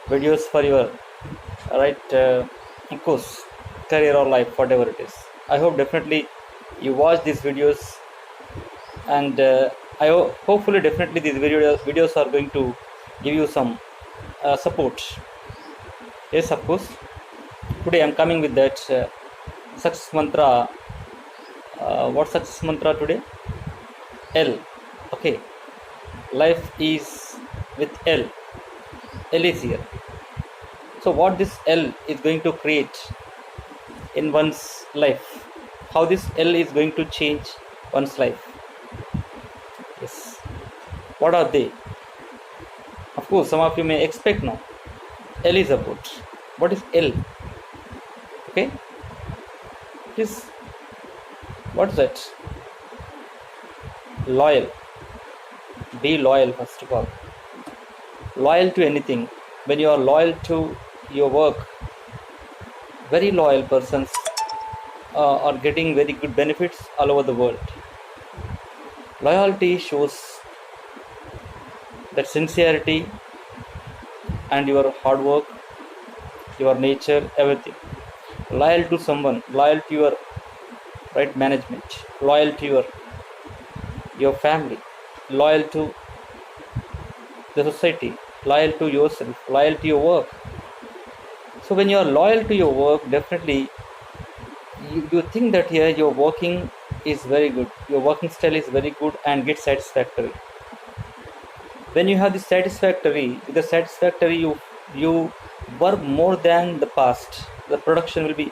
videos for your right course, career or life, whatever it is. I hope definitely you watch these videos, and hopefully definitely these videos are going to give you some support. Yes, of course. Today I'm coming with that success mantra. What success mantra today? L. Okay, life is with L. L is here. So what this L is going to create in one's life, how this L is going to change one's life. Yes, what are they? Of course some of you may expect now. L is about, what is L? Okay, it is, what's that? Loyal. Be loyal, first of all. Loyal to anything. When you are loyal to your work, very loyal persons are getting very good benefits all over the world. Loyalty shows that sincerity and your hard work, your nature, everything. Loyal to someone, loyal to your right management, loyal to your family, loyal to the society, loyal to yourself, loyal to your work. So when you are loyal to your work, definitely you think that here your working is very good, your working style is very good and get satisfactory. When you have the satisfactory, you work more than the past. The production will be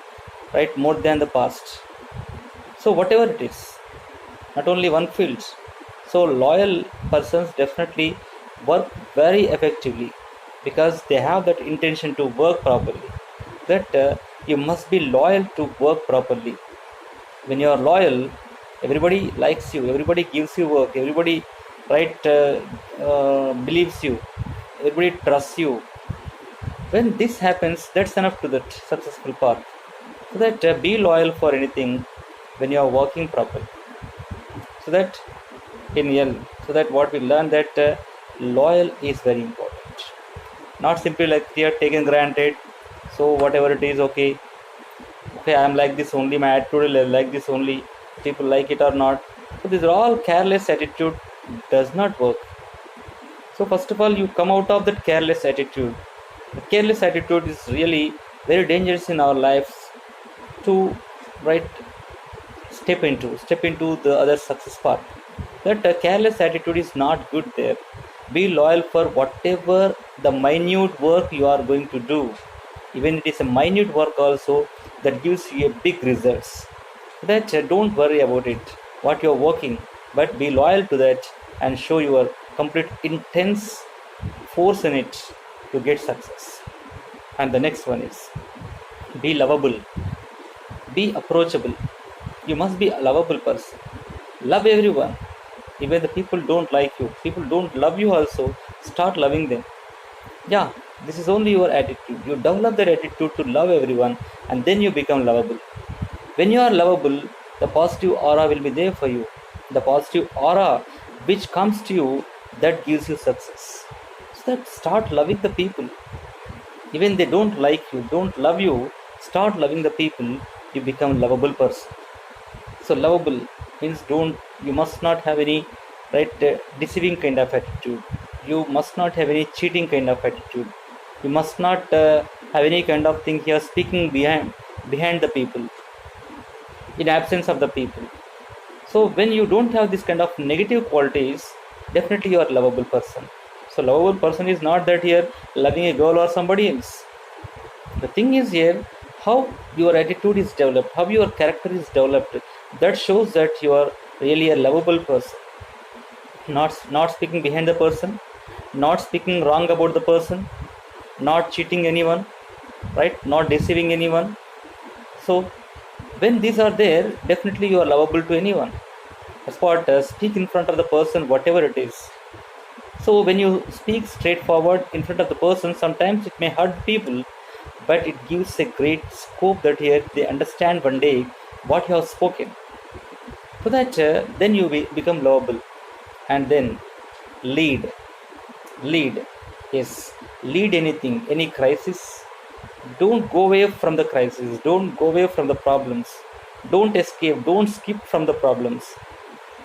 right more than the past. So whatever it is, not only one field. So loyal persons definitely work very effectively because they have that intention to work properly. That you must be loyal to work properly. When you are loyal, everybody likes you, everybody gives you work, everybody right believes you, everybody trusts you. When this happens, that's enough to that successful path. So that be loyal for anything when you are working properly. So that in L, so that what we learn that loyal is very important. Not simply like they are taken granted. So whatever it is, okay, I am like this only, my attitude is like this only, people like it or not. So these are all careless attitude, does not work. So first of all, you come out of that careless attitude. The careless attitude is really very dangerous in our lives to right step into the other success path. That careless attitude is not good there. Be loyal for whatever the minute work you are going to do. Even it is a minute work also, that gives you a big results. That don't worry about it, what you are working, but be loyal to that and show your complete intense force in it to get success. And the next one is be lovable, be approachable. You must be a lovable person. Love everyone. Even the people don't like you, people don't love you also, start loving them. Yeah, this is only your attitude. You develop that attitude to love everyone, and then you become lovable. When you are lovable, the positive aura will be there for you. The positive aura which comes to you, that gives you success. So that start loving the people. Even they don't like you, don't love you, start loving the people, you become lovable person. So lovable means you must not have any right deceiving kind of attitude. You must not have any cheating kind of attitude. You must not have any kind of thing here speaking behind the people, in absence of the people. So when you don't have this kind of negative qualities, definitely you are a lovable person. So lovable person is not that here loving a girl or somebody else. The thing is here, how your attitude is developed, how your character is developed, that shows that you are really a lovable person. Not speaking behind the person, not speaking wrong about the person, not cheating anyone, right, not deceiving anyone. So when these are there, definitely you are lovable to anyone. That's what speak in front of the person, whatever it is. So when you speak straightforward in front of the person, sometimes it may hurt people, but it gives a great scope that here they understand one day what you have spoken. So that then you become lovable. And then lead. Yes, lead anything, any crisis, don't go away from the crisis, don't go away from the problems, don't escape, don't skip from the problems.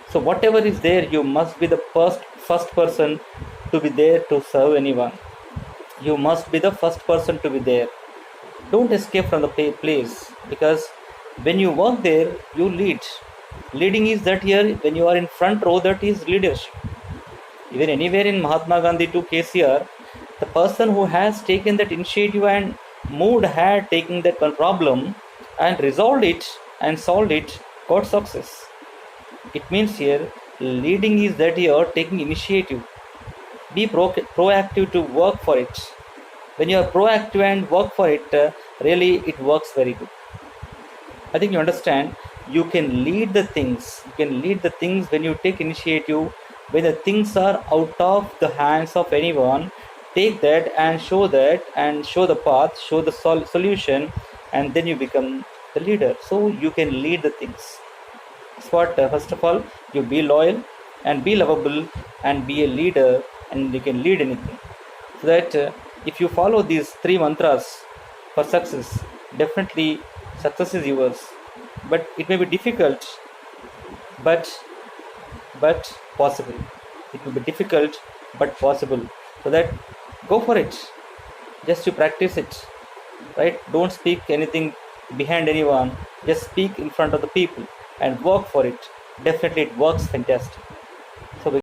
So whatever is there, you must be the first person to be there to serve anyone. You must be the first person to be there. Don't escape from the place, because when you work there, you lead. Leading is that here, when you are in front row, that is leadership. Even anywhere in Mahatma Gandhi to KCR, the person who has taken that initiative and moved ahead, taking that one problem and resolved it and solved it, got success. It means here, leading is that you are taking initiative. Be proactive to work for it. When you are proactive and work for it, really it works very good. I think you understand. You can lead the things. You can lead the things when you take initiative. When the things are out of the hands of anyone, take that and show the path, show the solution, and then you become the leader. So you can lead the things. That's what, first of all, you be loyal and be lovable and be a leader, and you can lead anything. So that if you follow these 3 mantras for success, definitely success is yours. But it may be difficult, but possible. It will be difficult but possible. So that go for it. Just to practice it. Right? Don't speak anything behind anyone. Just speak in front of the people and work for it. Definitely it works fantastic.